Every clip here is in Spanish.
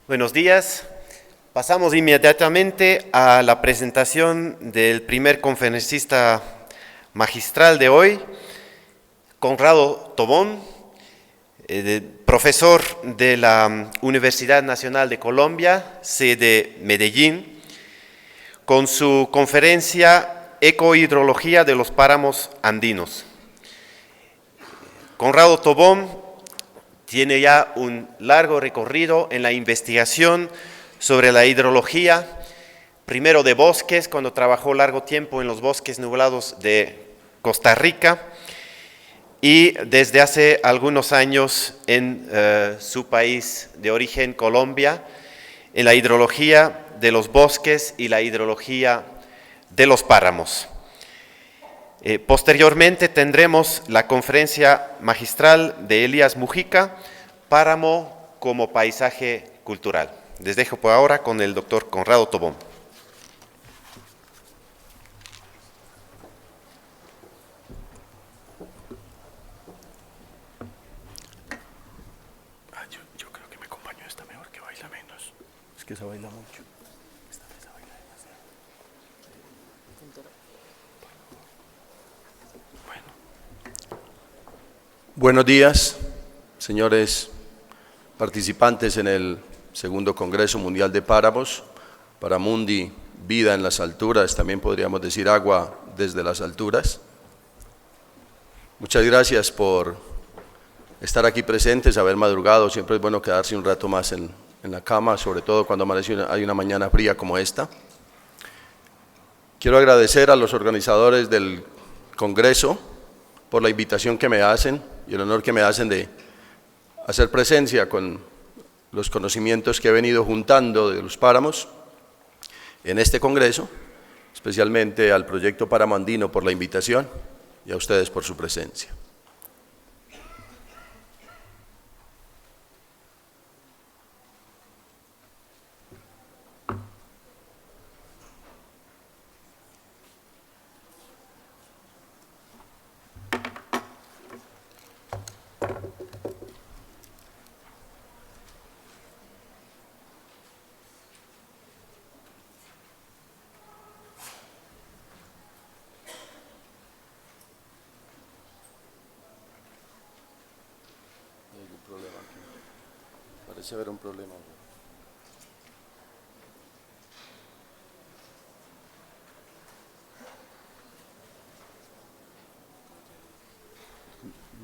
Buenos días. Pasamos inmediatamente a la presentación del primer conferencista magistral de hoy, Conrado Tobón, profesor de la Universidad Nacional de Colombia, sede Medellín, con su conferencia Ecohidrología de los páramos andinos. Conrado Tobón tiene ya un largo recorrido en la investigación sobre la hidrología, primero de bosques, cuando trabajó largo tiempo en los bosques nublados de Costa Rica, y desde hace algunos años en su país de origen, Colombia, en la hidrología de los bosques y la hidrología de los páramos. Posteriormente tendremos la conferencia magistral de Elías Mujica, Páramo como paisaje cultural. Les dejo por ahora con el doctor Conrado Tobón. Yo creo que me acompañó esta mejor, que baila menos. Es que esa baila mucho. Esta baila demasiado. Buenos días, señores participantes en el segundo Congreso Mundial de Páramos, Paramundi, vida en las alturas, también podríamos decir agua desde las alturas. Muchas gracias por estar aquí presentes, haber madrugado. Siempre es bueno quedarse un rato más en la cama, sobre todo cuando hay una mañana fría como esta. Quiero agradecer a los organizadores del Congreso por la invitación que me hacen y el honor que me hacen de hacer presencia con los conocimientos que he venido juntando de los páramos en este Congreso, especialmente al Proyecto Páramo Andino por la invitación y a ustedes por su presencia. Parece haber un problema.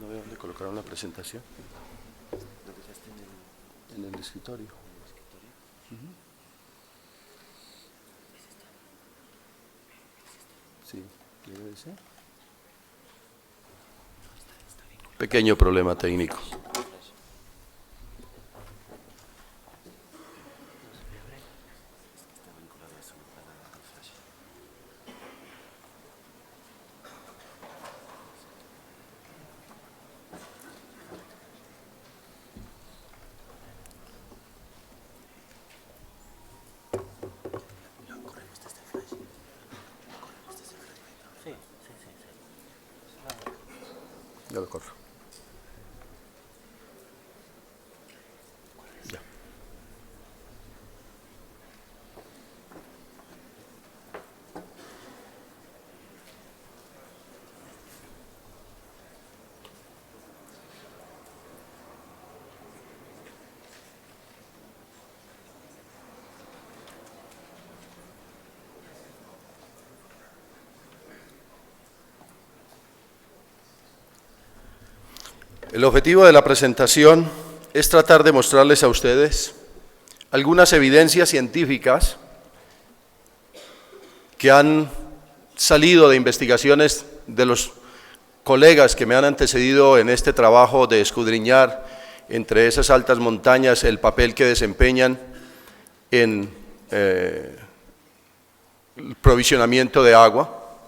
No veo dónde colocaron la presentación. En el escritorio. Sí, debe ser. Pequeño problema técnico. Ya lo corro. Ya. El objetivo de la presentación es tratar de mostrarles a ustedes algunas evidencias científicas que han salido de investigaciones de los colegas que me han antecedido en este trabajo de escudriñar entre esas altas montañas el papel que desempeñan en el provisionamiento de agua,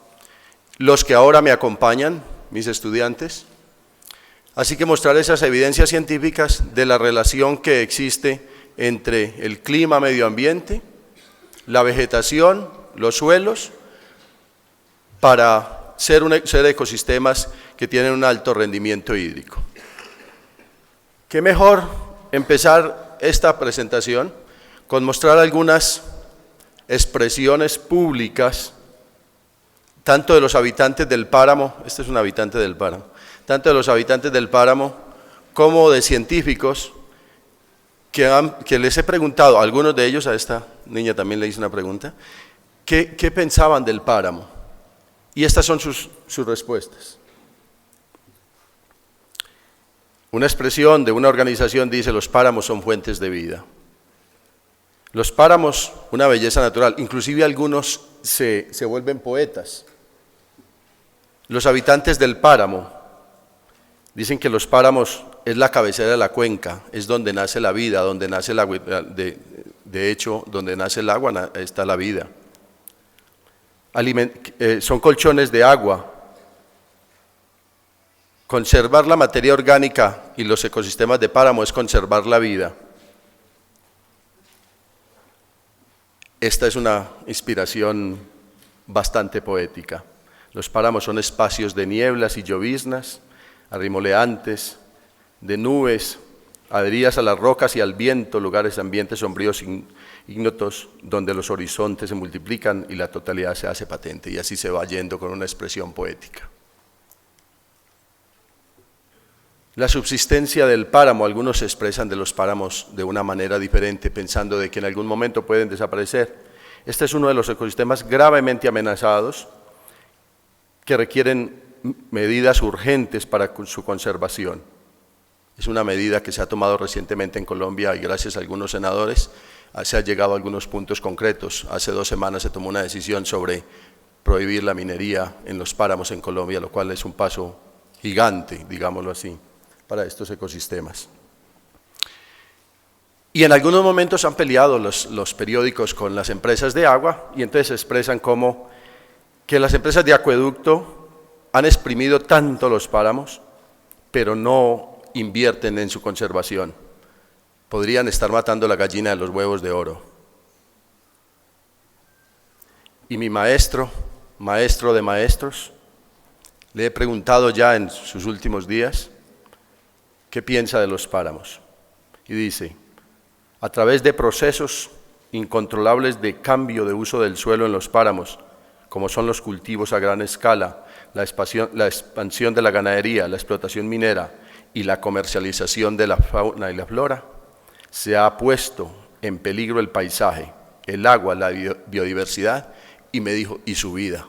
los que ahora me acompañan, mis estudiantes. Así que mostrar esas evidencias científicas de la relación que existe entre el clima, medio ambiente, la vegetación, los suelos, para ser ecosistemas que tienen un alto rendimiento hídrico. ¿Qué mejor empezar esta presentación con mostrar algunas expresiones públicas, tanto de los habitantes del páramo, este es un habitante del páramo, tanto de los habitantes del páramo como de científicos que les he preguntado, a algunos de ellos, a esta niña también le hice una pregunta, ¿qué pensaban del páramo? Y estas son sus respuestas. Una expresión de una organización dice: los páramos son fuentes de vida. Los páramos, una belleza natural, inclusive algunos se vuelven poetas. Los habitantes del páramo dicen que los páramos es la cabecera de la cuenca, es donde nace la vida, donde nace el agua, de hecho, donde nace el agua está la vida. Son colchones de agua. Conservar la materia orgánica y los ecosistemas de páramo es conservar la vida. Esta es una inspiración bastante poética. Los páramos son espacios de nieblas y lloviznas, arrimoleantes, de nubes, adheridas a las rocas y al viento, lugares de ambientes sombríos ignotos, donde los horizontes se multiplican y la totalidad se hace patente, y así se va yendo con una expresión poética. La subsistencia del páramo, algunos se expresan de los páramos de una manera diferente, pensando de que en algún momento pueden desaparecer. Este es uno de los ecosistemas gravemente amenazados, que requieren medidas urgentes para su conservación. Es una medida que se ha tomado recientemente en Colombia y gracias a algunos senadores se ha llegado a algunos puntos concretos. Hace 2 semanas se tomó una decisión sobre prohibir la minería en los páramos en Colombia, lo cual es un paso gigante, digámoslo así, para estos ecosistemas. Y en algunos momentos han peleado los periódicos con las empresas de agua, y entonces se expresan como que las empresas de acueducto han exprimido tanto los páramos, pero no invierten en su conservación. Podrían estar matando la gallina de los huevos de oro. Y mi maestro de maestros, le he preguntado ya en sus últimos días qué piensa de los páramos. Y dice: a través de procesos incontrolables de cambio de uso del suelo en los páramos, como son los cultivos a gran escala, la expansión de la ganadería, la explotación minera y la comercialización de la fauna y la flora, se ha puesto en peligro el paisaje, el agua, la biodiversidad, y me dijo, y su vida,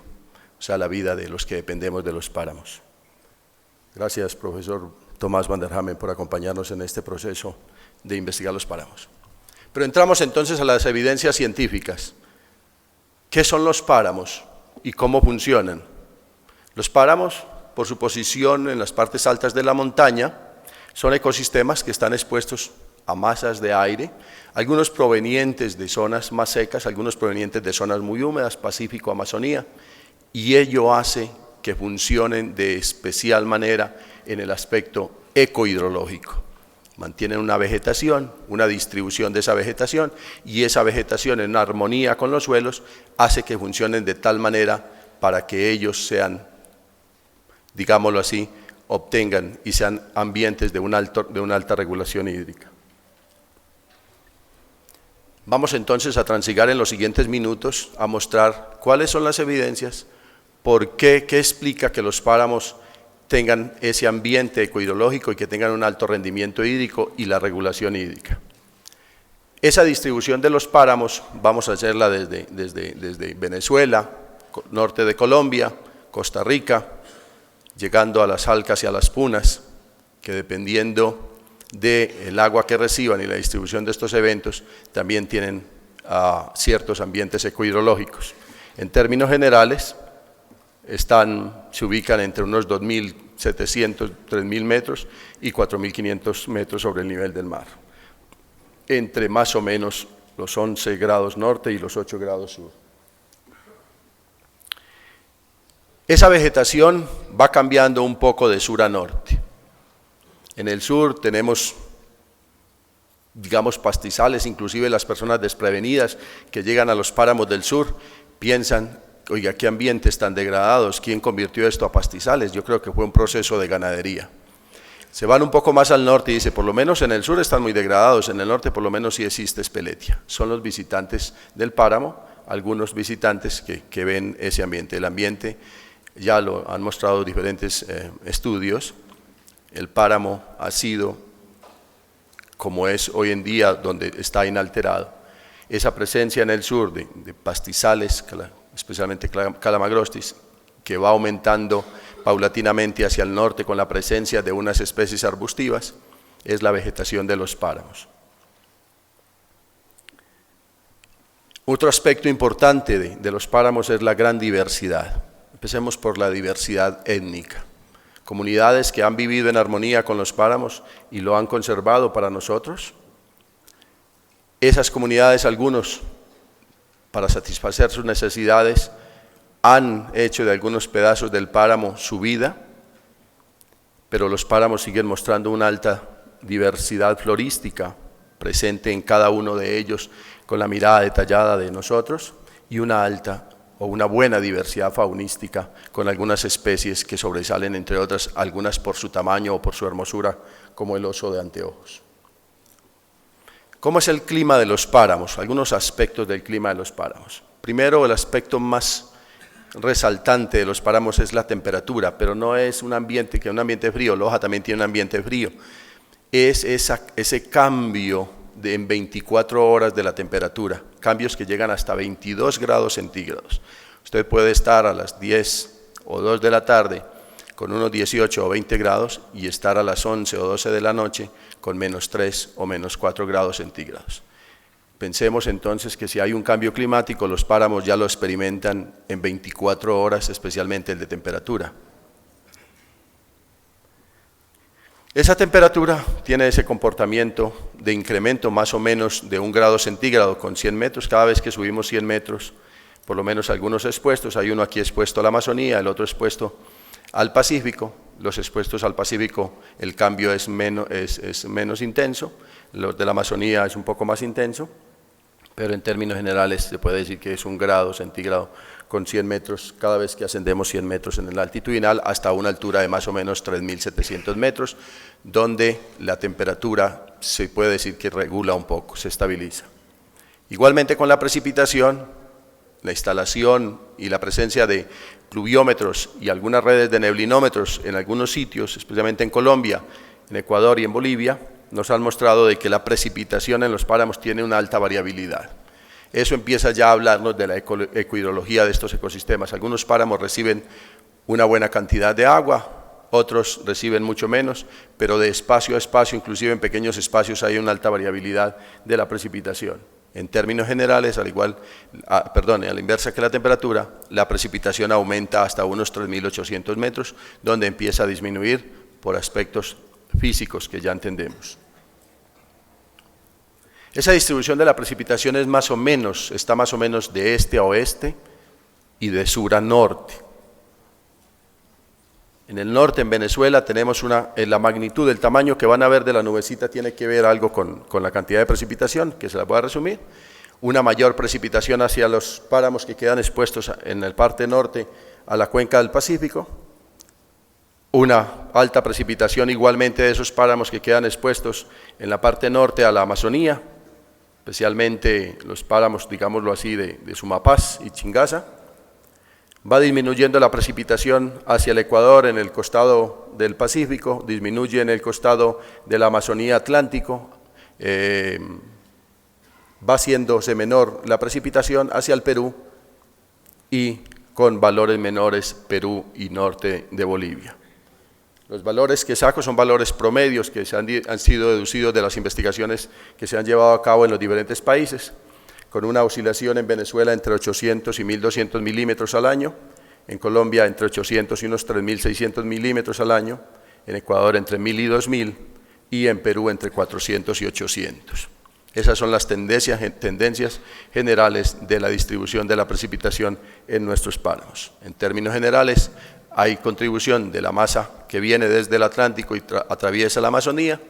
o sea, la vida de los que dependemos de los páramos. Gracias, profesor Tomás van der Hamen, por acompañarnos en este proceso de investigar los páramos. Pero entramos entonces a las evidencias científicas. ¿Qué son los páramos y cómo funcionan? Los páramos, por su posición en las partes altas de la montaña, son ecosistemas que están expuestos a masas de aire, algunos provenientes de zonas más secas, algunos provenientes de zonas muy húmedas, Pacífico, Amazonía, y ello hace que funcionen de especial manera en el aspecto ecohidrológico. Mantienen una vegetación, una distribución de esa vegetación, y esa vegetación en armonía con los suelos hace que funcionen de tal manera para que ellos sean, digámoslo así, obtengan y sean ambientes de una alta regulación hídrica. Vamos entonces a transigar en los siguientes minutos a mostrar cuáles son las evidencias, qué explica que los páramos tengan ese ambiente ecohidrológico y que tengan un alto rendimiento hídrico y la regulación hídrica. Esa distribución de los páramos vamos a hacerla desde Venezuela, norte de Colombia, Costa Rica, llegando a las Alcas y a las Punas, que dependiendo del agua que reciban y la distribución de estos eventos, también tienen ciertos ambientes ecohidrológicos. En términos generales, se ubican entre unos 2.700, 3.000 metros y 4.500 metros sobre el nivel del mar, entre más o menos los 11 grados norte y los 8 grados sur. Esa vegetación va cambiando un poco de sur a norte. En el sur tenemos, digamos, pastizales, inclusive las personas desprevenidas que llegan a los páramos del sur piensan, oiga, qué ambientes tan degradados, ¿quién convirtió esto a pastizales? Yo creo que fue un proceso de ganadería. Se van un poco más al norte y dice, por lo menos en el sur están muy degradados, en el norte por lo menos sí existe espeletia. Son los visitantes del páramo, algunos visitantes que ven ese ambiente. El ambiente ya lo han mostrado diferentes estudios. El páramo ha sido, como es hoy en día, donde está inalterado. Esa presencia en el sur de pastizales, especialmente Calamagrostis, que va aumentando paulatinamente hacia el norte con la presencia de unas especies arbustivas, es la vegetación de los páramos. Otro aspecto importante de los páramos es la gran diversidad. Empecemos por la diversidad étnica. Comunidades que han vivido en armonía con los páramos y lo han conservado para nosotros. Esas comunidades, algunos, para satisfacer sus necesidades, han hecho de algunos pedazos del páramo su vida, pero los páramos siguen mostrando una alta diversidad florística presente en cada uno de ellos con la mirada detallada de nosotros y una alta o una buena diversidad faunística con algunas especies que sobresalen, entre otras, algunas por su tamaño o por su hermosura, como el oso de anteojos. ¿Cómo es el clima de los páramos? Algunos aspectos del clima de los páramos. Primero, el aspecto más resaltante de los páramos es la temperatura, pero no es un ambiente frío. Loja también tiene un ambiente frío. Es ese cambio en 24 horas de la temperatura, cambios que llegan hasta 22 grados centígrados. Usted puede estar a las 10 o 2 de la tarde con unos 18 o 20 grados y estar a las 11 o 12 de la noche con menos 3 o menos 4 grados centígrados. Pensemos entonces que si hay un cambio climático, los páramos ya lo experimentan en 24 horas, especialmente el de temperatura. Esa temperatura tiene ese comportamiento de incremento más o menos de 1 grado centígrado con 100 metros. Cada vez que subimos 100 metros, por lo menos algunos expuestos, hay uno aquí expuesto a la Amazonía, el otro expuesto al Pacífico. Los expuestos al Pacífico el cambio es menos intenso, los de la Amazonía es un poco más intenso, pero en términos generales se puede decir que es 1 grado centígrado con 100 metros, cada vez que ascendemos 100 metros en el altitudinal hasta una altura de más o menos 3.700 metros, donde la temperatura se puede decir que regula un poco, se estabiliza. Igualmente con la precipitación, la instalación y la presencia de pluviómetros y algunas redes de neblinómetros en algunos sitios, especialmente en Colombia, en Ecuador y en Bolivia, nos han mostrado de que la precipitación en los páramos tiene una alta variabilidad. Eso empieza ya a hablarnos de la ecohidrología de estos ecosistemas. Algunos páramos reciben una buena cantidad de agua, otros reciben mucho menos, pero de espacio a espacio, inclusive en pequeños espacios, hay una alta variabilidad de la precipitación. En términos generales, a la inversa que la temperatura, la precipitación aumenta hasta unos 3.800 metros, donde empieza a disminuir por aspectos físicos que ya entendemos. Esa distribución de la precipitación es está más o menos de este a oeste y de sur a norte. En el norte, en Venezuela, tenemos la magnitud, el tamaño que van a ver de la nubecita tiene que ver algo con la cantidad de precipitación, que se la voy a resumir. Una mayor precipitación hacia los páramos que quedan expuestos en la parte norte a la cuenca del Pacífico. Una alta precipitación igualmente de esos páramos que quedan expuestos en la parte norte a la Amazonía, especialmente los páramos, digámoslo así, de Sumapaz y Chingaza. Va disminuyendo la precipitación hacia el Ecuador en el costado del Pacífico, disminuye en el costado de la Amazonía Atlántico, va haciéndose menor la precipitación hacia el Perú y con valores menores Perú y norte de Bolivia. Los valores que saco son valores promedios que han sido deducidos de las investigaciones que se han llevado a cabo en los diferentes países, con una oscilación en Venezuela entre 800 y 1.200 milímetros al año, en Colombia entre 800 y unos 3.600 milímetros al año, en Ecuador entre 1.000 y 2.000 y en Perú entre 400 y 800. Esas son las tendencias generales de la distribución de la precipitación en nuestros páramos. En términos generales, hay contribución de la masa que viene desde el Atlántico y atraviesa la Amazonía.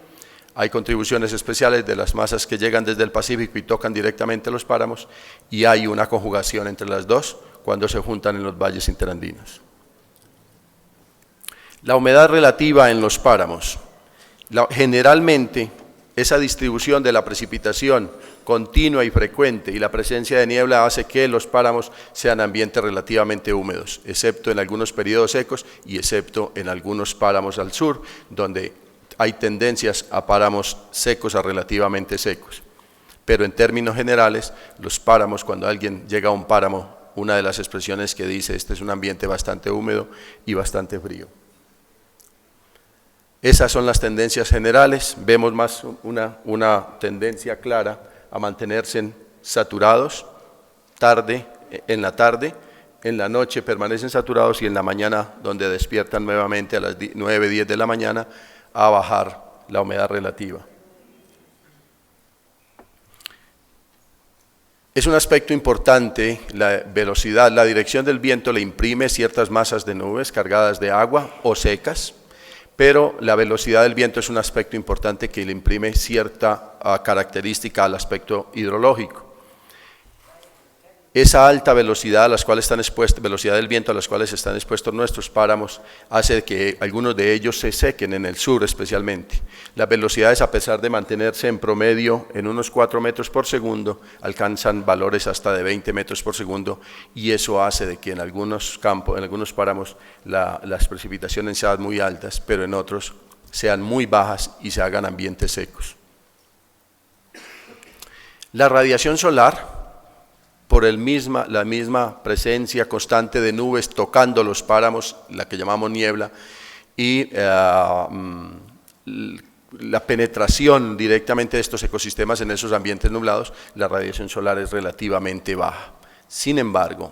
Hay contribuciones especiales de las masas que llegan desde el Pacífico y tocan directamente los páramos, y hay una conjugación entre las dos cuando se juntan en los valles interandinos. La humedad relativa en los páramos. Generalmente, esa distribución de la precipitación continua y frecuente y la presencia de niebla hace que los páramos sean ambientes relativamente húmedos, excepto en algunos periodos secos y excepto en algunos páramos al sur, donde hay tendencias a páramos secos a relativamente secos. Pero en términos generales, los páramos, cuando alguien llega a un páramo, una de las expresiones que dice, este es un ambiente bastante húmedo y bastante frío. Esas son las tendencias generales. Vemos más una tendencia clara a mantenerse saturados en la tarde, en la noche permanecen saturados y en la mañana, donde despiertan nuevamente a las 9, 10 de la mañana, a bajar la humedad relativa. Es un aspecto importante, la velocidad, la dirección del viento le imprime ciertas masas de nubes cargadas de agua o secas, pero la velocidad del viento es un aspecto importante que le imprime cierta característica al aspecto hidrológico. Esa alta velocidad a las cuales están expuestos, velocidad del viento a las cuales están expuestos nuestros páramos, hace que algunos de ellos se sequen en el sur especialmente. Las velocidades, a pesar de mantenerse en promedio en unos 4 metros por segundo, alcanzan valores hasta de 20 metros por segundo, y eso hace de que en algunos campos, en algunos páramos, las precipitaciones sean muy altas, pero en otros sean muy bajas y se hagan ambientes secos. La radiación solar, por la misma presencia constante de nubes tocando los páramos, la que llamamos niebla, y la penetración directamente de estos ecosistemas en esos ambientes nublados, la radiación solar es relativamente baja. Sin embargo,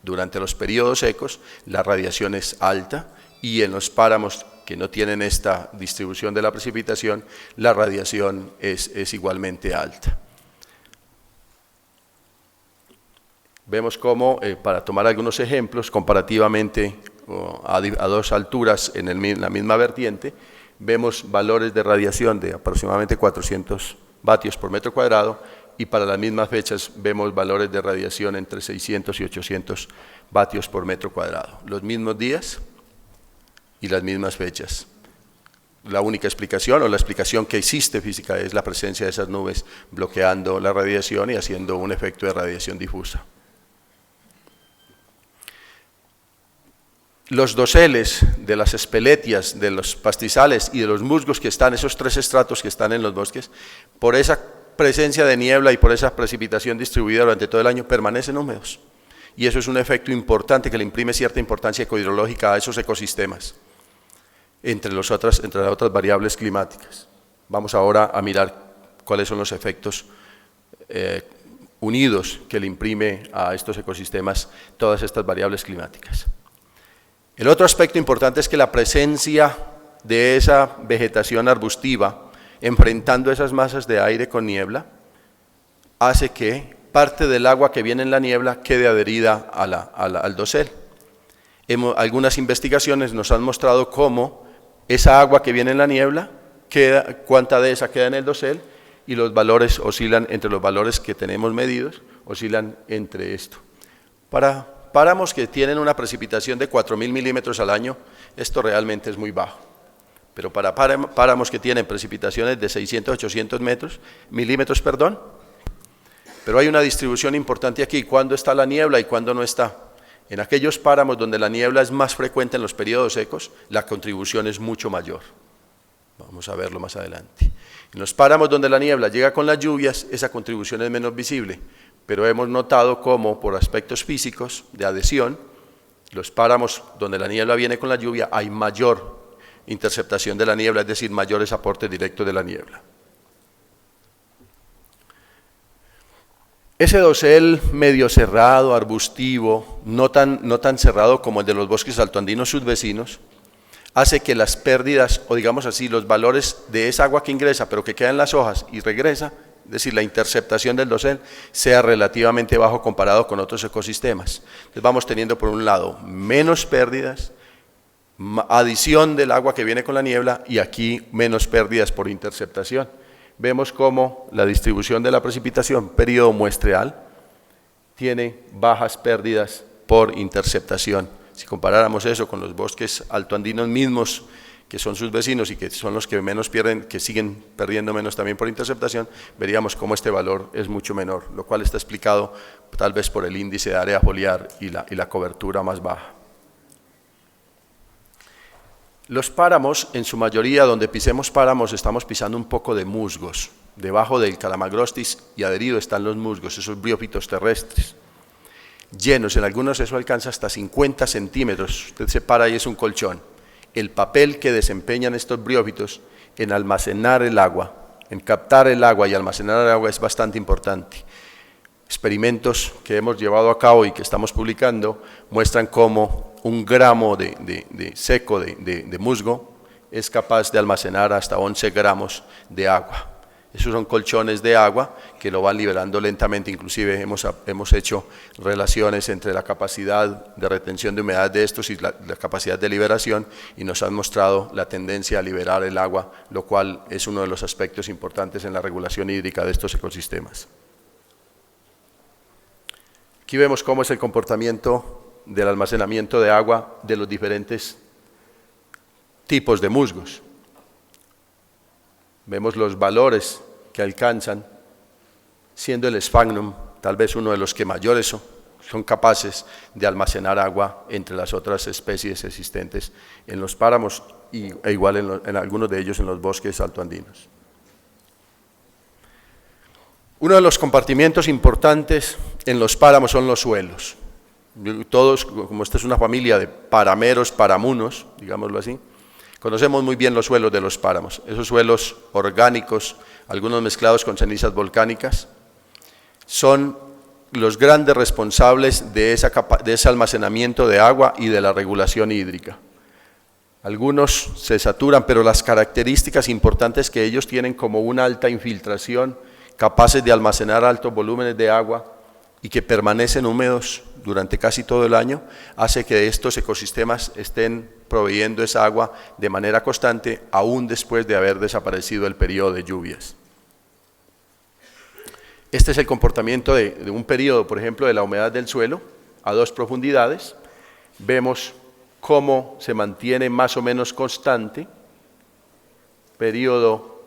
durante los periodos secos, la radiación es alta, y en los páramos que no tienen esta distribución de la precipitación, la radiación es igualmente alta. Vemos cómo, para tomar algunos ejemplos, comparativamente a dos alturas en la misma vertiente, vemos valores de radiación de aproximadamente 400 vatios por metro cuadrado, y para las mismas fechas vemos valores de radiación entre 600 y 800 vatios por metro cuadrado. Los mismos días y las mismas fechas. La única explicación, o la explicación que existe física, es la presencia de esas nubes bloqueando la radiación y haciendo un efecto de radiación difusa. Los doseles de las espeletias, de los pastizales y de los musgos que están, esos 3 estratos que están en los bosques, por esa presencia de niebla y por esa precipitación distribuida durante todo el año, permanecen húmedos. Y eso es un efecto importante que le imprime cierta importancia ecohidrológica a esos ecosistemas, entre las otras variables climáticas. Vamos ahora a mirar cuáles son los efectos unidos que le imprime a estos ecosistemas todas estas variables climáticas. El otro aspecto importante es que la presencia de esa vegetación arbustiva enfrentando esas masas de aire con niebla hace que parte del agua que viene en la niebla quede adherida al dosel. Algunas investigaciones nos han mostrado cómo esa agua que viene en la niebla, cuánta de esa queda en el dosel, y los valores oscilan entre los valores que tenemos medidos, oscilan entre esto. Para páramos que tienen una precipitación de 4.000 milímetros al año, esto realmente es muy bajo. Pero para páramos que tienen precipitaciones de 600, 800 milímetros, pero hay una distribución importante aquí, cuándo está la niebla y cuándo no está. En aquellos páramos donde la niebla es más frecuente en los periodos secos, la contribución es mucho mayor. Vamos a verlo más adelante. En los páramos donde la niebla llega con las lluvias, esa contribución es menos visible, pero hemos notado cómo por aspectos físicos de adhesión, los páramos donde la niebla viene con la lluvia, hay mayor interceptación de la niebla, es decir, mayores aportes directos de la niebla. Ese dosel medio cerrado, arbustivo, no tan cerrado como el de los bosques altoandinos subvecinos, hace que las pérdidas, o digamos así, los valores de esa agua que ingresa, pero que queda en las hojas y regresa, es decir, la interceptación del dosel, sea relativamente bajo comparado con otros ecosistemas. Entonces vamos teniendo por un lado menos pérdidas, adición del agua que viene con la niebla, y aquí menos pérdidas por interceptación. Vemos cómo la distribución de la precipitación, periodo muestreal, tiene bajas pérdidas por interceptación. Si comparáramos eso con los bosques altoandinos mismos, que son sus vecinos y que son los que menos pierden, que siguen perdiendo menos también por interceptación, veríamos cómo este valor es mucho menor, lo cual está explicado tal vez por el índice de área foliar y la cobertura más baja. Los páramos, en su mayoría, donde pisemos páramos, estamos pisando un poco de musgos. Debajo del Calamagrostis y adherido están los musgos, esos briófitos terrestres, llenos, en algunos eso alcanza hasta 50 centímetros, usted se para y es un colchón. El papel que desempeñan estos briófitos en almacenar el agua, en captar el agua y almacenar el agua es bastante importante. Experimentos que hemos llevado a cabo y que estamos publicando muestran cómo un gramo de seco de musgo es capaz de almacenar hasta 11 gramos de agua. Esos son colchones de agua que lo van liberando lentamente, inclusive hemos hecho relaciones entre la capacidad de retención de humedad de estos y la capacidad de liberación y nos han mostrado la tendencia a liberar el agua, lo cual es uno de los aspectos importantes en la regulación hídrica de estos ecosistemas. Aquí vemos cómo es el comportamiento del almacenamiento de agua de los diferentes tipos de musgos. Vemos los valores que alcanzan, siendo el sphagnum tal vez uno de los que mayores son capaces de almacenar agua entre las otras especies existentes en los páramos e igual en algunos de ellos en los bosques altoandinos. Uno de los compartimientos importantes en los páramos son los suelos. Todos, como esta es una familia de parameros, paramunos, digámoslo así, conocemos muy bien los suelos de los páramos. Esos suelos orgánicos, algunos mezclados con cenizas volcánicas, son los grandes responsables de ese almacenamiento de agua y de la regulación hídrica. Algunos se saturan, pero las características importantes que ellos tienen, como una alta infiltración, capaces de almacenar altos volúmenes de agua y que permanecen húmedos durante casi todo el año, hace que estos ecosistemas estén proveyendo esa agua de manera constante, aún después de haber desaparecido el periodo de lluvias. Este es el comportamiento de un periodo, por ejemplo, de la humedad del suelo a 2 profundidades. Vemos cómo se mantiene más o menos constante, periodo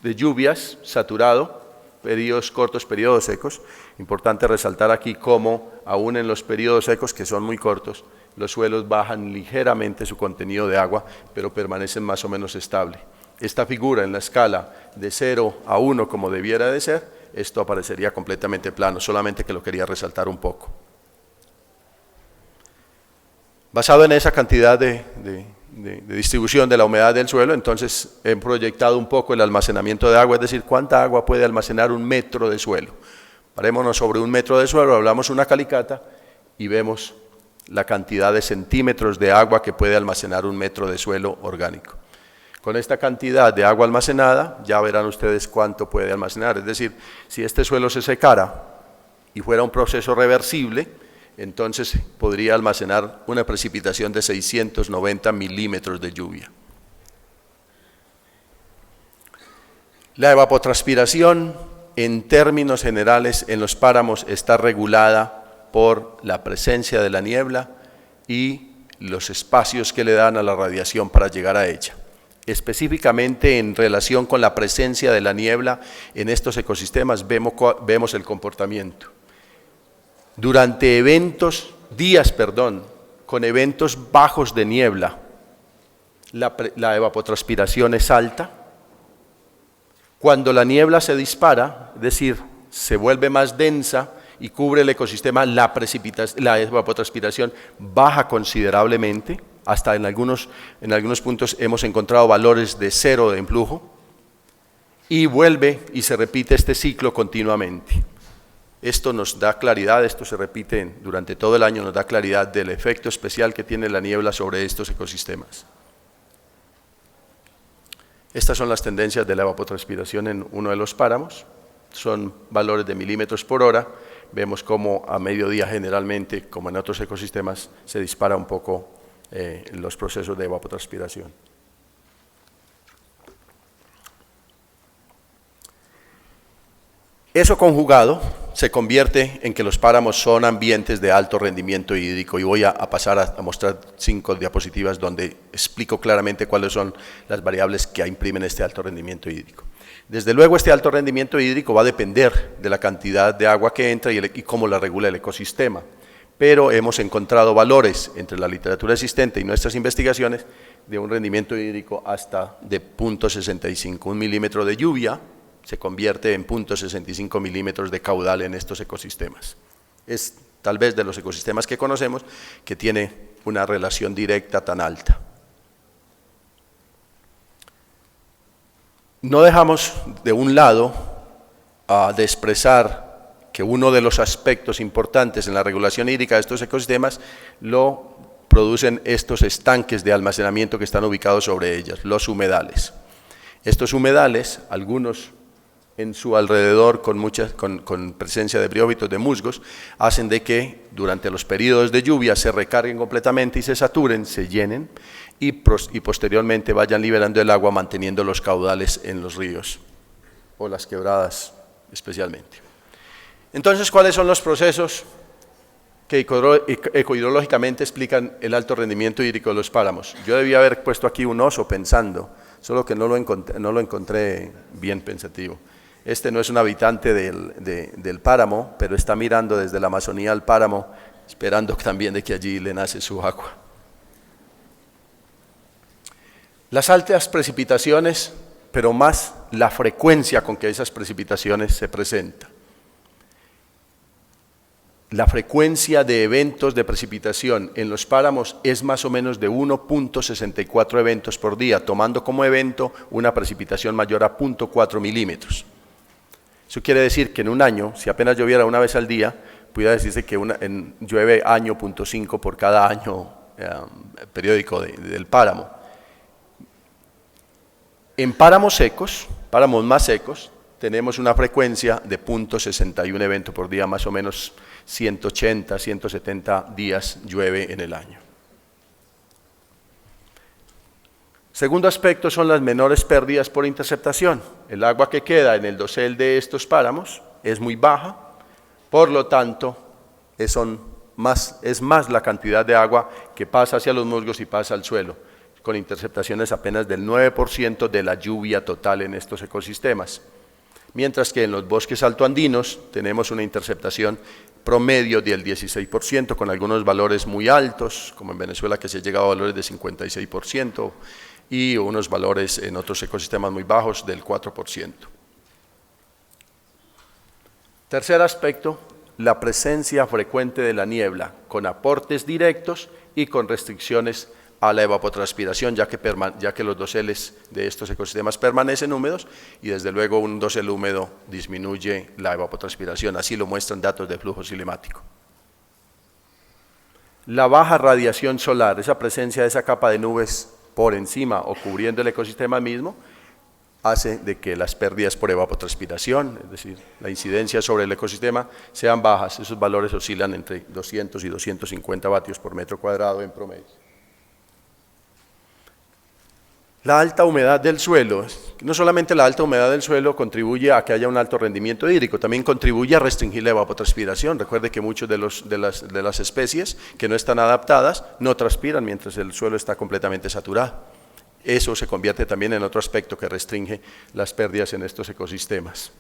de lluvias saturado, periodos cortos, periodos secos. Importante resaltar aquí cómo, aún en los periodos secos, que son muy cortos, los suelos bajan ligeramente su contenido de agua, pero permanecen más o menos estable. Esta figura en la escala de 0 a 1, como debiera de ser, esto aparecería completamente plano, solamente que lo quería resaltar un poco. Basado en esa cantidad de distribución de la humedad del suelo, entonces he proyectado un poco el almacenamiento de agua, es decir, cuánta agua puede almacenar 1 metro de suelo. Parémonos sobre 1 metro de suelo, hablamos una calicata y vemos la cantidad de centímetros de agua que puede almacenar 1 metro de suelo orgánico. Con esta cantidad de agua almacenada, ya verán ustedes cuánto puede almacenar, es decir, si este suelo se secara y fuera un proceso reversible, entonces podría almacenar una precipitación de 690 milímetros de lluvia. La evapotranspiración, en términos generales, en los páramos está regulada por la presencia de la niebla y los espacios que le dan a la radiación para llegar a ella. Específicamente en relación con la presencia de la niebla en estos ecosistemas vemos el comportamiento. Durante días con eventos bajos de niebla, la evapotranspiración es alta. Cuando la niebla se dispara, es decir, se vuelve más densa y cubre el ecosistema, la evapotranspiración baja considerablemente, hasta en algunos puntos hemos encontrado valores de 0 de influjo, y vuelve y se repite este ciclo continuamente. Esto nos da claridad, esto se repite durante todo el año, nos da claridad del efecto especial que tiene la niebla sobre estos ecosistemas. Estas son las tendencias de la evapotranspiración en uno de los páramos, son valores de milímetros por hora, vemos cómo a mediodía generalmente, como en otros ecosistemas, se dispara un poco los procesos de evapotranspiración. Eso conjugado se convierte en que los páramos son ambientes de alto rendimiento hídrico y voy a pasar a mostrar 5 diapositivas donde explico claramente cuáles son las variables que imprimen este alto rendimiento hídrico. Desde luego este alto rendimiento hídrico va a depender de la cantidad de agua que entra y cómo la regula el ecosistema, pero hemos encontrado valores entre la literatura existente y nuestras investigaciones de un rendimiento hídrico hasta de 0.65, un milímetro de lluvia se convierte en 0.65 milímetros de caudal en estos ecosistemas. Es tal vez de los ecosistemas que conocemos que tiene una relación directa tan alta. No dejamos de un lado de expresar que uno de los aspectos importantes en la regulación hídrica de estos ecosistemas lo producen estos estanques de almacenamiento que están ubicados sobre ellas, los humedales. Estos humedales, algunos en su alrededor con presencia de briófitos, de musgos, hacen de que durante los periodos de lluvia se recarguen completamente y se saturen, se llenen y posteriormente vayan liberando el agua manteniendo los caudales en los ríos o las quebradas especialmente. Entonces, ¿cuáles son los procesos que ecohidrológicamente explican el alto rendimiento hídrico de los páramos? Yo debía haber puesto aquí un oso pensando, solo que no lo encontré bien pensativo. Este no es un habitante del páramo, pero está mirando desde la Amazonía al páramo, esperando también de que allí le nace su agua. Las altas precipitaciones, pero más la frecuencia con que esas precipitaciones se presentan. La frecuencia de eventos de precipitación en los páramos es más o menos de 1.64 eventos por día, tomando como evento una precipitación mayor a 0.4 milímetros. Eso quiere decir que en un año, si apenas lloviera una vez al día, pudiera decirse que llueve año 0.5 por cada año periódico del páramo. En páramos secos, páramos más secos, tenemos una frecuencia de 0.61 eventos por día, más o menos 180, 170 días llueve en el año. Segundo aspecto son las menores pérdidas por interceptación. El agua que queda en el dosel de estos páramos es muy baja, por lo tanto es más la cantidad de agua que pasa hacia los musgos y pasa al suelo, con interceptaciones apenas del 9% de la lluvia total en estos ecosistemas. Mientras que en los bosques altoandinos tenemos una interceptación promedio del 16%, con algunos valores muy altos, como en Venezuela que se ha llegado a valores de 56%, y unos valores en otros ecosistemas muy bajos del 4%. Tercer aspecto, la presencia frecuente de la niebla, con aportes directos y con restricciones a la evapotranspiración, ya que los doseles de estos ecosistemas permanecen húmedos y desde luego un dosel húmedo disminuye la evapotranspiración, así lo muestran datos de flujo cinemático. La baja radiación solar, esa presencia de esa capa de nubes por encima o cubriendo el ecosistema mismo, hace de que las pérdidas por evapotranspiración, es decir, la incidencia sobre el ecosistema, sean bajas. Esos valores oscilan entre 200 y 250 vatios por metro cuadrado en promedio. La alta humedad del suelo, no solamente la alta humedad del suelo contribuye a que haya un alto rendimiento hídrico, también contribuye a restringir la evapotranspiración. Recuerde que muchos de las especies que no están adaptadas no transpiran mientras el suelo está completamente saturado. Eso se convierte también en otro aspecto que restringe las pérdidas en estos ecosistemas.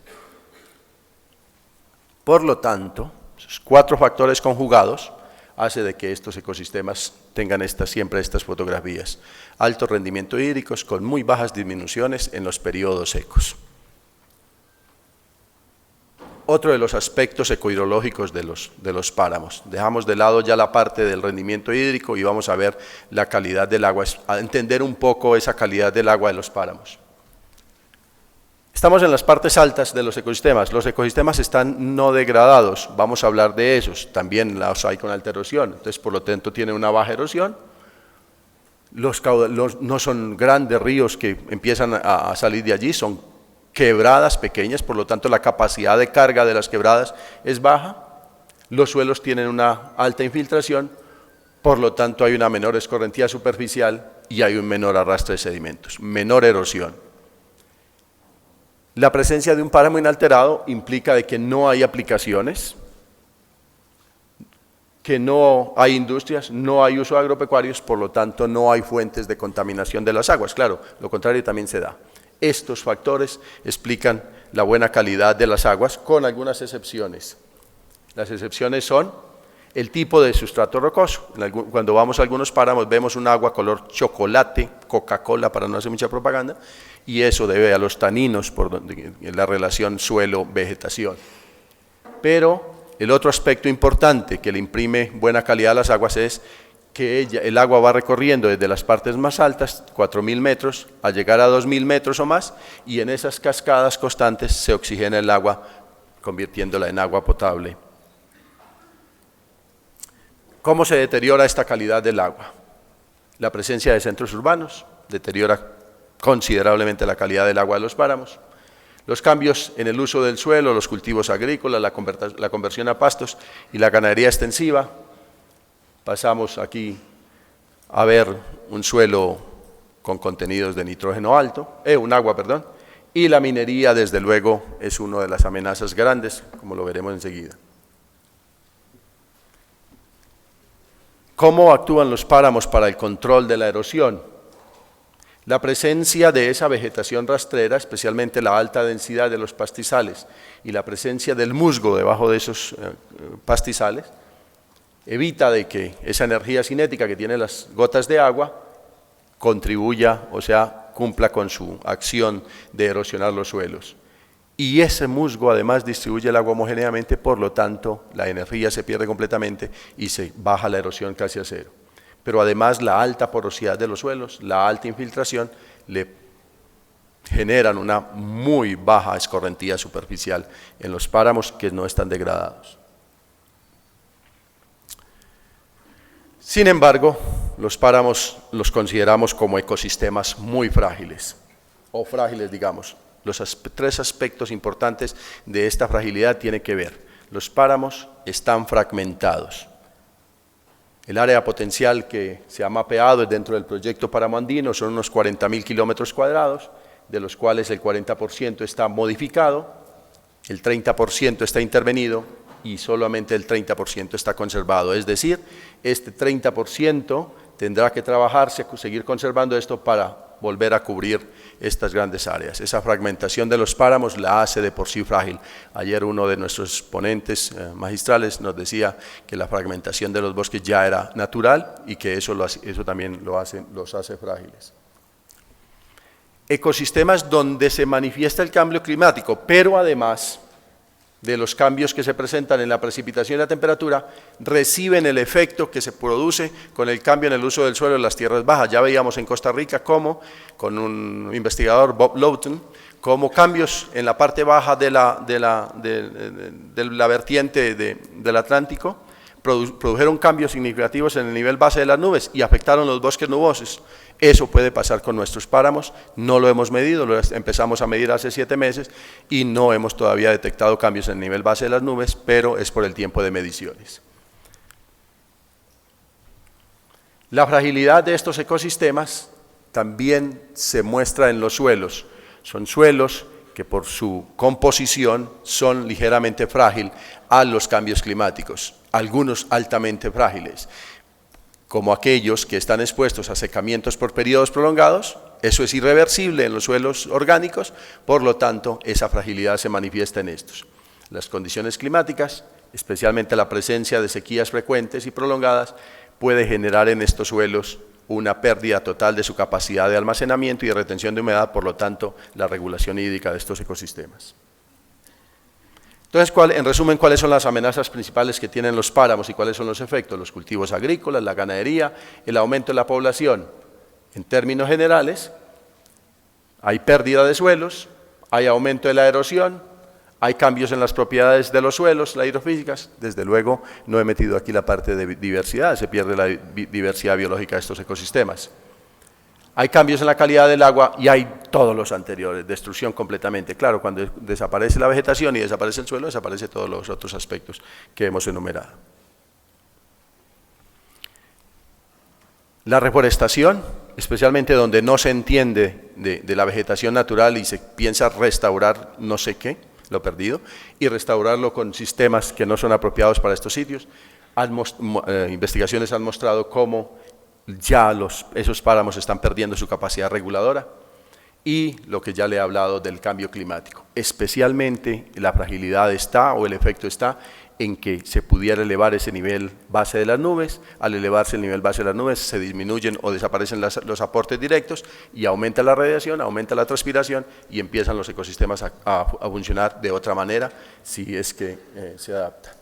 Por lo tanto, esos 4 factores conjugados hace de que estos ecosistemas tengan siempre estas fotografías. Altos rendimientos hídricos con muy bajas disminuciones en los periodos secos. Otro de los aspectos ecohidrológicos de los páramos. Dejamos de lado ya la parte del rendimiento hídrico y vamos a ver la calidad del agua, a entender un poco esa calidad del agua de los páramos. Estamos en las partes altas de los ecosistemas están no degradados, vamos a hablar de esos, también los hay con alta erosión, entonces por lo tanto tienen una baja erosión, no son grandes ríos que empiezan a salir de allí, son quebradas pequeñas, por lo tanto la capacidad de carga de las quebradas es baja, los suelos tienen una alta infiltración, por lo tanto hay una menor escorrentía superficial y hay un menor arrastre de sedimentos, menor erosión. La presencia de un páramo inalterado implica de que no hay aplicaciones, que no hay industrias, no hay uso de agropecuarios, por lo tanto no hay fuentes de contaminación de las aguas. Claro, lo contrario también se da. Estos factores explican la buena calidad de las aguas, con algunas excepciones. Las excepciones son el tipo de sustrato rocoso. Cuando vamos a algunos páramos vemos un agua color chocolate, Coca-Cola para no hacer mucha propaganda, y eso debe a los taninos en la relación suelo-vegetación. Pero el otro aspecto importante que le imprime buena calidad a las aguas es que el agua va recorriendo desde las partes más altas, 4.000 metros, a llegar a 2.000 metros o más, y en esas cascadas constantes se oxigena el agua, convirtiéndola en agua potable. ¿Cómo se deteriora esta calidad del agua? La presencia de centros urbanos deteriora considerablemente la calidad del agua de los páramos. Los cambios en el uso del suelo, los cultivos agrícolas, la conversión a pastos y la ganadería extensiva. Pasamos aquí a ver un suelo con contenidos de nitrógeno alto, un agua, perdón, y la minería, desde luego, es una de las amenazas grandes, como lo veremos enseguida. ¿Cómo actúan los páramos para el control de la erosión? La presencia de esa vegetación rastrera, especialmente la alta densidad de los pastizales y la presencia del musgo debajo de esos pastizales, evita de que esa energía cinética que tienen las gotas de agua contribuya, o sea, cumpla con su acción de erosionar los suelos. Y ese musgo además distribuye el agua homogéneamente, por lo tanto la energía se pierde completamente y se baja la erosión casi a cero. Pero además la alta porosidad de los suelos, la alta infiltración, le generan una muy baja escorrentía superficial en los páramos que no están degradados. Sin embargo, los páramos los consideramos como ecosistemas muy frágiles, o frágiles digamos. Los tres aspectos importantes de esta fragilidad tienen que ver. Los páramos están fragmentados. El área potencial que se ha mapeado dentro del proyecto Páramo Andino son unos 40.000 kilómetros cuadrados, de los cuales el 40% está modificado, el 30% está intervenido y solamente el 30% está conservado. Es decir, este 30% tendrá que trabajarse, seguir conservando esto para volver a cubrir estas grandes áreas. Esa fragmentación de los páramos la hace de por sí frágil. Ayer uno de nuestros ponentes magistrales nos decía que la fragmentación de los bosques ya era natural y que eso también los hace frágiles. Ecosistemas donde se manifiesta el cambio climático, pero además de los cambios que se presentan en la precipitación y la temperatura, reciben el efecto que se produce con el cambio en el uso del suelo en las tierras bajas. Ya veíamos en Costa Rica cómo, con un investigador, Bob Lowton, cómo cambios en la parte baja de la vertiente del Atlántico produjeron cambios significativos en el nivel base de las nubes y afectaron los bosques nubosos. Eso puede pasar con nuestros páramos, no lo hemos medido, lo empezamos a medir hace 7 meses y no hemos todavía detectado cambios en el nivel base de las nubes, pero es por el tiempo de mediciones. La fragilidad de estos ecosistemas también se muestra en los suelos. Son suelos que por su composición son ligeramente frágiles a los cambios climáticos, algunos altamente frágiles, como aquellos que están expuestos a secamientos por periodos prolongados. Eso es irreversible en los suelos orgánicos, por lo tanto esa fragilidad se manifiesta en estos. Las condiciones climáticas, especialmente la presencia de sequías frecuentes y prolongadas, puede generar en estos suelos una pérdida total de su capacidad de almacenamiento y de retención de humedad, por lo tanto la regulación hídrica de estos ecosistemas. Entonces, en resumen, ¿cuáles son las amenazas principales que tienen los páramos y cuáles son los efectos? Los cultivos agrícolas, la ganadería, el aumento de la población. En términos generales, hay pérdida de suelos, hay aumento de la erosión, hay cambios en las propiedades de los suelos, las hidrofísicas. Desde luego, no he metido aquí la parte de diversidad, se pierde la diversidad biológica de estos ecosistemas. Hay cambios en la calidad del agua y hay todos los anteriores, destrucción completamente. Claro, cuando desaparece la vegetación y desaparece el suelo, desaparecen todos los otros aspectos que hemos enumerado. La reforestación, especialmente donde no se entiende de la vegetación natural y se piensa restaurar no sé qué, lo perdido, y restaurarlo con sistemas que no son apropiados para estos sitios. Investigaciones han mostrado cómo ya esos páramos están perdiendo su capacidad reguladora, y lo que ya le he hablado del cambio climático. Especialmente la fragilidad está, o el efecto está, en que se pudiera elevar ese nivel base de las nubes. Al elevarse el nivel base de las nubes se disminuyen o desaparecen los aportes directos y aumenta la radiación, aumenta la transpiración y empiezan los ecosistemas a funcionar de otra manera si es que se adaptan.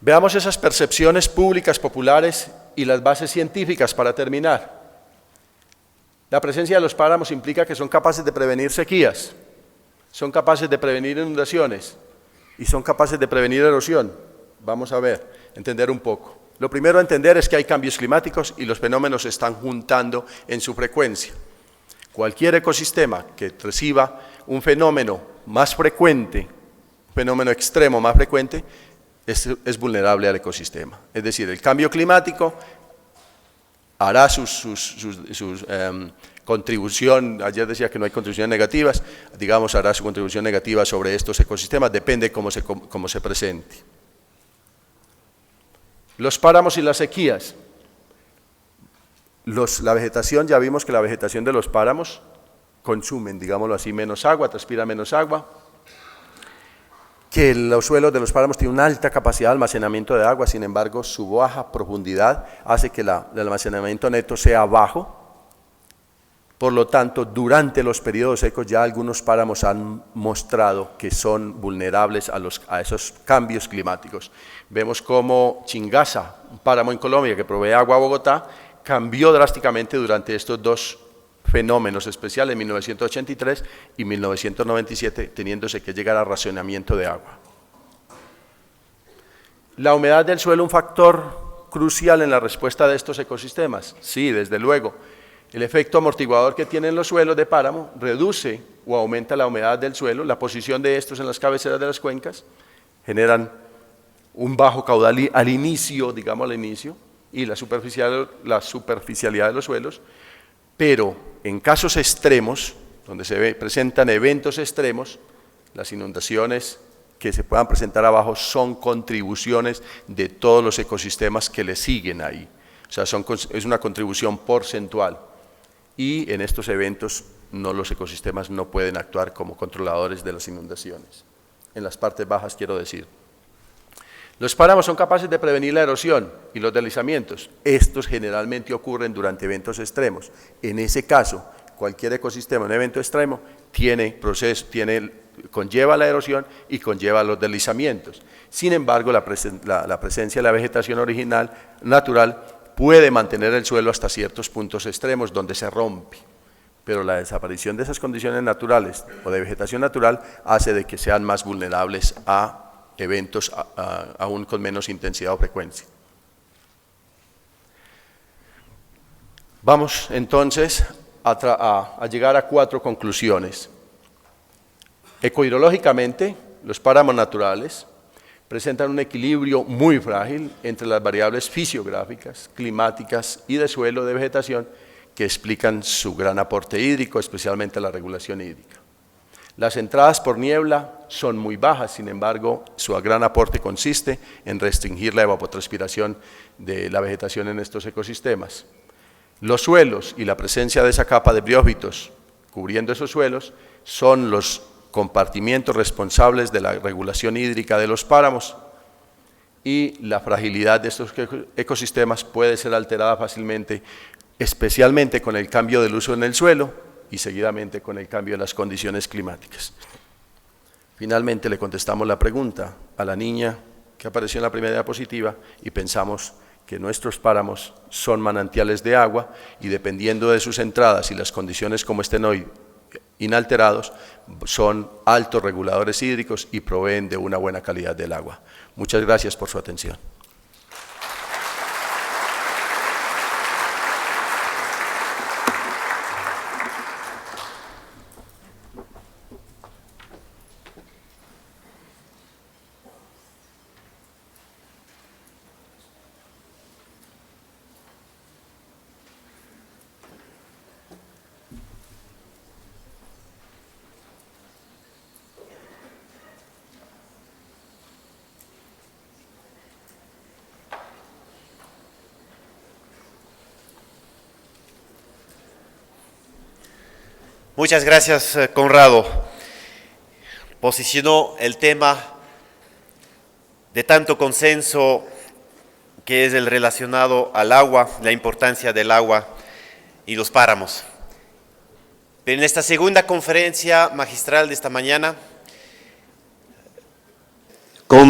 Veamos esas percepciones públicas, populares y las bases científicas para terminar. La presencia de los páramos implica que son capaces de prevenir sequías, son capaces de prevenir inundaciones y son capaces de prevenir erosión. Vamos a ver, entender un poco. Lo primero a entender es que hay cambios climáticos y los fenómenos se están juntando en su frecuencia. Cualquier ecosistema que reciba un fenómeno más frecuente, un fenómeno extremo más frecuente, es vulnerable al ecosistema. Es decir, el cambio climático hará contribución, ayer decía que no hay contribuciones negativas, digamos hará su contribución negativa sobre estos ecosistemas, depende cómo se presente. Los páramos y las sequías. La vegetación, ya vimos que la vegetación de los páramos consumen, digámoslo así, menos agua, transpira menos agua, que los suelos de los páramos tienen una alta capacidad de almacenamiento de agua, sin embargo su baja profundidad hace que el almacenamiento neto sea bajo. Por lo tanto, durante los periodos secos ya algunos páramos han mostrado que son vulnerables a esos cambios climáticos. Vemos cómo Chingaza, un páramo en Colombia que provee agua a Bogotá, cambió drásticamente durante estos dos fenómenos especiales, 1983 y 1997, teniéndose que llegar a racionamiento de agua. ¿La humedad del suelo un factor crucial en la respuesta de estos ecosistemas? Sí, desde luego. El efecto amortiguador que tienen los suelos de páramo reduce o aumenta la humedad del suelo, la posición de estos en las cabeceras de las cuencas, generan un bajo caudal al inicio, digamos al inicio, y la superficialidad de los suelos, pero en casos extremos, donde presentan eventos extremos, las inundaciones que se puedan presentar abajo son contribuciones de todos los ecosistemas que le siguen ahí. O sea, es una contribución porcentual. Y en estos eventos los ecosistemas no pueden actuar como controladores de las inundaciones. En las partes bajas quiero decir. Los páramos son capaces de prevenir la erosión y los deslizamientos. Estos generalmente ocurren durante eventos extremos. En ese caso, cualquier ecosistema en un evento extremo conlleva la erosión y conlleva los deslizamientos. Sin embargo, la presencia de la vegetación original, natural, puede mantener el suelo hasta ciertos puntos extremos donde se rompe. Pero la desaparición de esas condiciones naturales o de vegetación natural hace de que sean más vulnerables a eventos aún con menos intensidad o frecuencia. Vamos entonces a llegar a 4 conclusiones. Ecohidrológicamente, los páramos naturales presentan un equilibrio muy frágil entre las variables fisiográficas, climáticas y de suelo de vegetación que explican su gran aporte hídrico, especialmente la regulación hídrica. Las entradas por niebla son muy bajas, sin embargo, su gran aporte consiste en restringir la evapotranspiración de la vegetación en estos ecosistemas. Los suelos y la presencia de esa capa de briófitos cubriendo esos suelos son los compartimientos responsables de la regulación hídrica de los páramos, y la fragilidad de estos ecosistemas puede ser alterada fácilmente, especialmente con el cambio del uso en el suelo y seguidamente con el cambio de las condiciones climáticas. Finalmente le contestamos la pregunta a la niña que apareció en la primera diapositiva y pensamos que nuestros páramos son manantiales de agua y dependiendo de sus entradas y las condiciones como estén hoy inalterados, son altos reguladores hídricos y proveen de una buena calidad del agua. Muchas gracias por su atención. Muchas gracias, Conrado. Posicionó el tema de tanto consenso que es el relacionado al agua, la importancia del agua y los páramos. Pero en esta segunda conferencia magistral de esta mañana, con